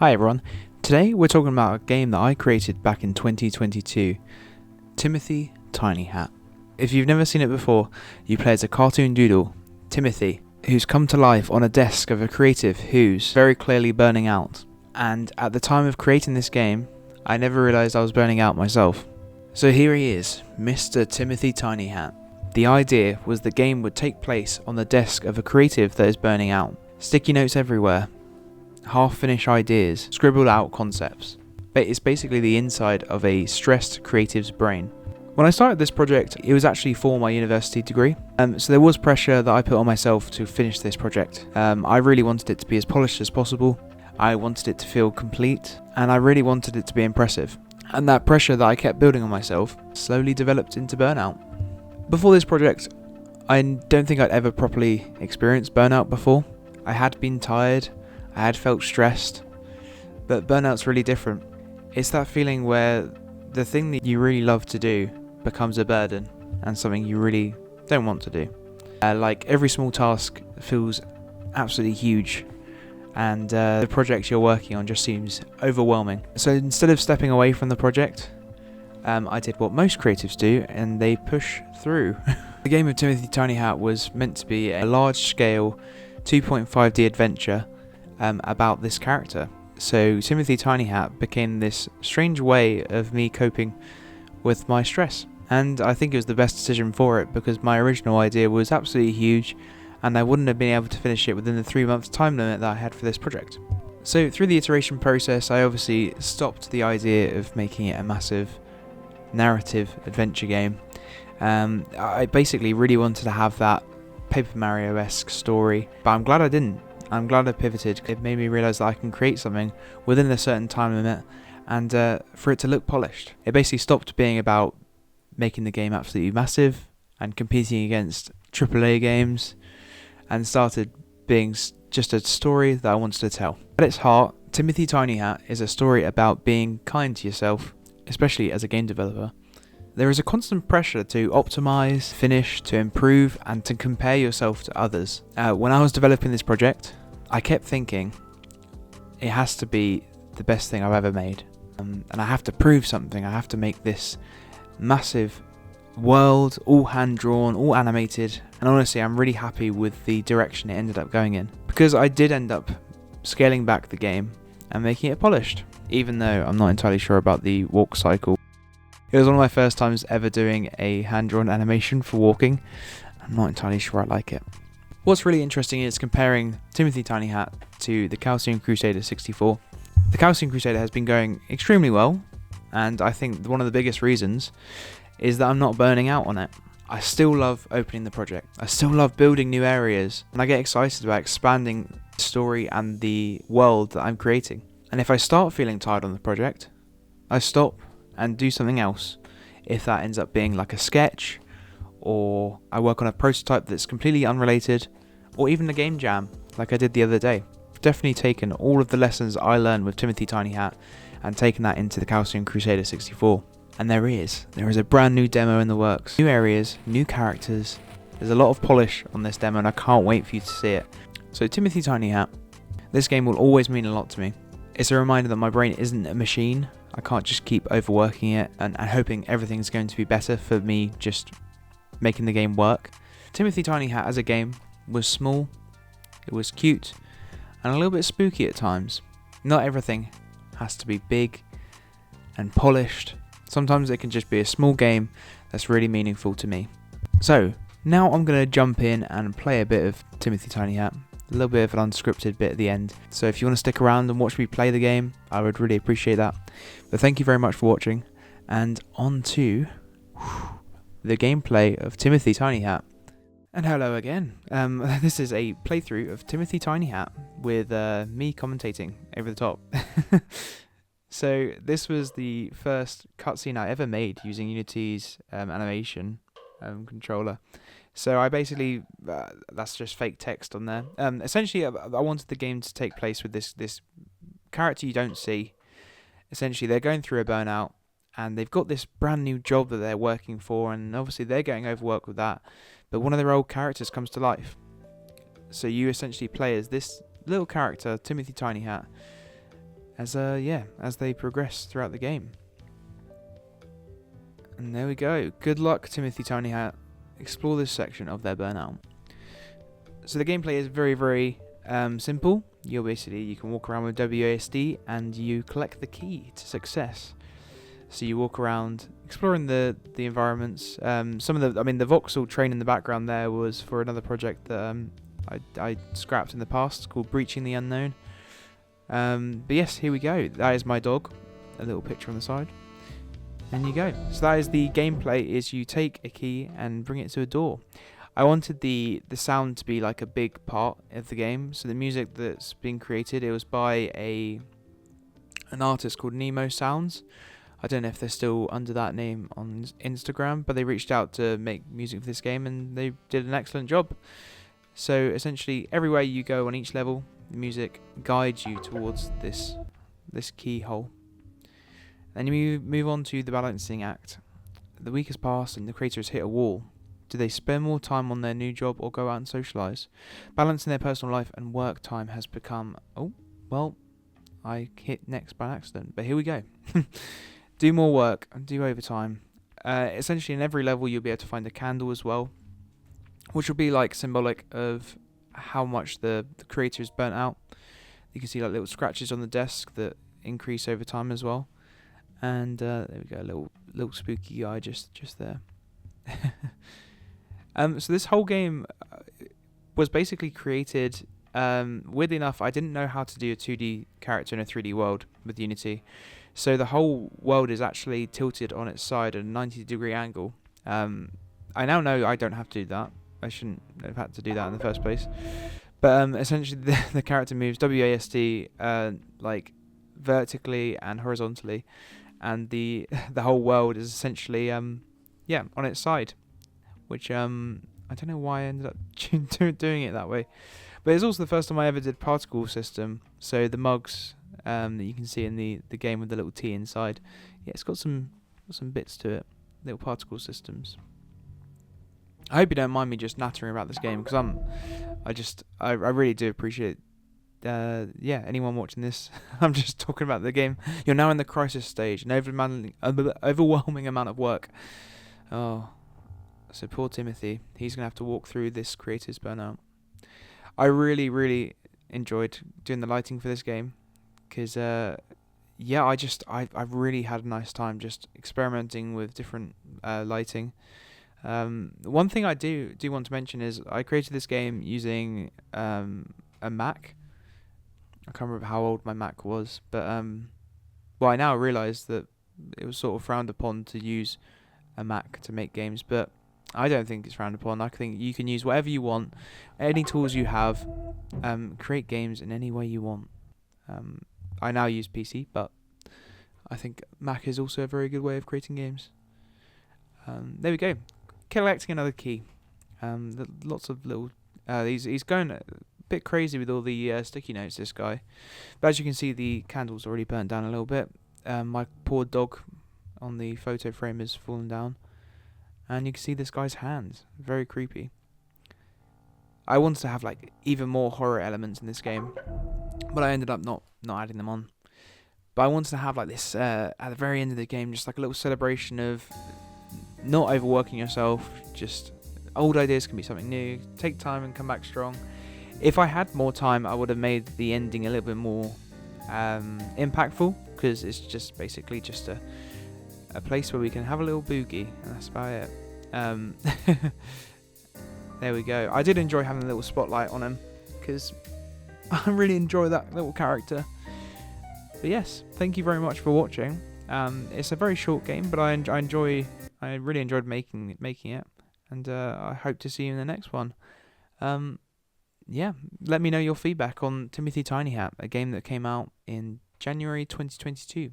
Hi everyone, today we're talking about a game that I created back in 2022, Timothy Tiny Hat. If you've never seen it before, you play as a cartoon doodle, Timothy, who's come to life on a desk of a creative who's very clearly burning out. And at the time of creating this game, I never realised I was burning out myself. So here he is, Mr. Timothy Tiny Hat. The idea was the game would take place on the desk of a creative that is burning out. Sticky notes everywhere, half-finished ideas, scribbled out concepts. But it's basically the inside of a stressed creative's brain. When I started this project, it was actually for my university degree, so there was pressure that I put on myself to finish this project. I really wanted it to be as polished as possible, I wanted it to feel complete, and I really wanted it to be impressive. And that pressure that I kept building on myself slowly developed into burnout. Before this project, I don't think I'd ever properly experienced burnout before. I had been tired, I had felt stressed, but burnout's really different. It's that feeling where the thing that you really love to do becomes a burden and something you really don't want to do. Like every small task feels absolutely huge, and the project you're working on just seems overwhelming. So instead of stepping away from the project, I did what most creatives do, and they push through. The game of Timothy Tiny Hat was meant to be a large-scale 2.5D adventure about this character. So Timothy Tiny Hat became this strange way of me coping with my stress. And I think it was the best decision for it, because my original idea was absolutely huge and I wouldn't have been able to finish it within the 3 months time limit that I had for this project. So through the iteration process, I obviously stopped the idea of making it a massive narrative adventure game. I basically really wanted to have that Paper Mario-esque story, but I'm glad I didn't. I'm glad I pivoted. It made me realise that I can create something within a certain time limit and for it to look polished. It basically stopped being about making the game absolutely massive and competing against AAA games and started being just a story that I wanted to tell. At its heart, Timothy Tiny Hat is a story about being kind to yourself, especially as a game developer. There is a constant pressure to optimize, finish, to improve, and to compare yourself to others. When I was developing this project, I kept thinking, it has to be the best thing I've ever made. And I have to prove something. I have to make this massive world, all hand-drawn, all animated. And honestly, I'm really happy with the direction it ended up going in, because I did end up scaling back the game and making it polished, even though I'm not entirely sure about the walk cycle. It was one of my first times ever doing a hand-drawn animation for walking. I'm not entirely sure I like it. What's really interesting is comparing Timothy Tiny Hat to the Calcium Crusader 64. The Calcium Crusader has been going extremely well, and I think one of the biggest reasons is that I'm not burning out on it. I still love opening the project. I still love building new areas, and I get excited about expanding the story and the world that I'm creating. And if I start feeling tired on the project, I stop and do something else. If that ends up being like a sketch, or I work on a prototype that's completely unrelated, or even a game jam like I did the other day. I've definitely taken all of the lessons I learned with Timothy Tiny Hat and taken that into the Calcium Crusader 64. And there is a brand new demo in the works. New areas, new characters. There's a lot of polish on this demo and I can't wait for you to see it. So Timothy Tiny Hat, this game will always mean a lot to me. It's a reminder that my brain isn't a machine. I can't just keep overworking it and hoping everything's going to be better for me just making the game work. Timothy Tiny Hat as a game was small, it was cute, and a little bit spooky at times. Not everything has to be big and polished. Sometimes it can just be a small game that's really meaningful to me. So now I'm going to jump in and play a bit of Timothy Tiny Hat, a little bit of an unscripted bit at the end. So if you want to stick around and watch me play the game, I would really appreciate that. But thank you very much for watching, and on to the gameplay of Timothy Tiny Hat. And hello again. This is a playthrough of Timothy Tiny Hat with me commentating over the top. So this was the first cutscene I ever made using Unity's animation controller. So I basically, that's just fake text on there. Essentially, I wanted the game to take place with this character you don't see. Essentially, they're going through a burnout, and they've got this brand new job that they're working for, and obviously they're getting overworked with that. But one of their old characters comes to life. So you essentially play as this little character, Timothy Tiny Hat, as they progress throughout the game. And there we go. Good luck, Timothy Tiny Hat. Explore this section of their Burnout. So the gameplay is very, very simple. You can walk around with WASD and you collect the key to success. So you walk around exploring the environments. The voxel train in the background there was for another project that I scrapped in the past called Breaching the Unknown. But yes, here we go. That is my dog. A little picture on the side. And you go. So that is the gameplay, is you take a key and bring it to a door. I wanted the sound to be like a big part of the game. So the music that's being created, it was by an artist called Nemo Sounds. I don't know if they're still under that name on Instagram, but they reached out to make music for this game and they did an excellent job. So essentially, everywhere you go on each level, the music guides you towards this keyhole. Then you move on to the balancing act. The week has passed and the creator has hit a wall. Do they spend more time on their new job or go out and socialise? Balancing their personal life and work time has become... Oh, well, I hit next by accident, but here we go. Do more work and do overtime. Essentially, in every level, you'll be able to find a candle as well, which will be like symbolic of how much the creator is burnt out. You can see like little scratches on the desk that increase over time as well. And there we go, a little spooky guy just there. So this whole game was basically created. Weirdly enough, I didn't know how to do a 2D character in a 3D world with Unity. So the whole world is actually tilted on its side at a 90-degree angle. I now know I don't have to do that. I shouldn't have had to do that in the first place. But essentially the character moves WASD like vertically and horizontally. And the whole world is essentially on its side. Which I don't know why I ended up doing it that way. But it's also the first time I ever did particle system. So the mugs that you can see in the game with the little T inside, yeah, it's got some bits to it, little particle systems. I hope you don't mind me just nattering about this game, because I really do appreciate anyone watching this. I'm just talking about the game. You're now in the crisis stage, an overwhelming amount of work. Oh, so poor Timothy, he's gonna have to walk through this creator's burnout. I really, really enjoyed doing the lighting for this game, because I really had a nice time just experimenting with different lighting. One thing I do want to mention is I created this game using a Mac. I can't remember how old my Mac was, but I now realise that it was sort of frowned upon to use a Mac to make games, but I don't think it's frowned upon. I think you can use whatever you want, any tools you have, create games in any way you want. I now use PC, but I think Mac is also a very good way of creating games. There we go. Collecting another key. Lots of little... he's going a bit crazy with all the sticky notes, this guy. But as you can see, the candle's already burnt down a little bit. My poor dog on the photo frame has fallen down. And you can see this guy's hands. Very creepy. I wanted to have like even more horror elements in this game, but I ended up not adding them on. But I wanted to have like this at the very end of the game, just like a little celebration of not overworking yourself. Just old ideas can be something new. Take time and come back strong. If I had more time, I would have made the ending a little bit more impactful, because it's just basically just a place where we can have a little boogie, and that's about it. There we go. I did enjoy having a little spotlight on him, because I really enjoy that little character. But yes, thank you very much for watching. It's a very short game, but I really enjoyed making it, and I hope to see you in the next one. Let me know your feedback on Timothy Tiny Hat, a game that came out in January 2022.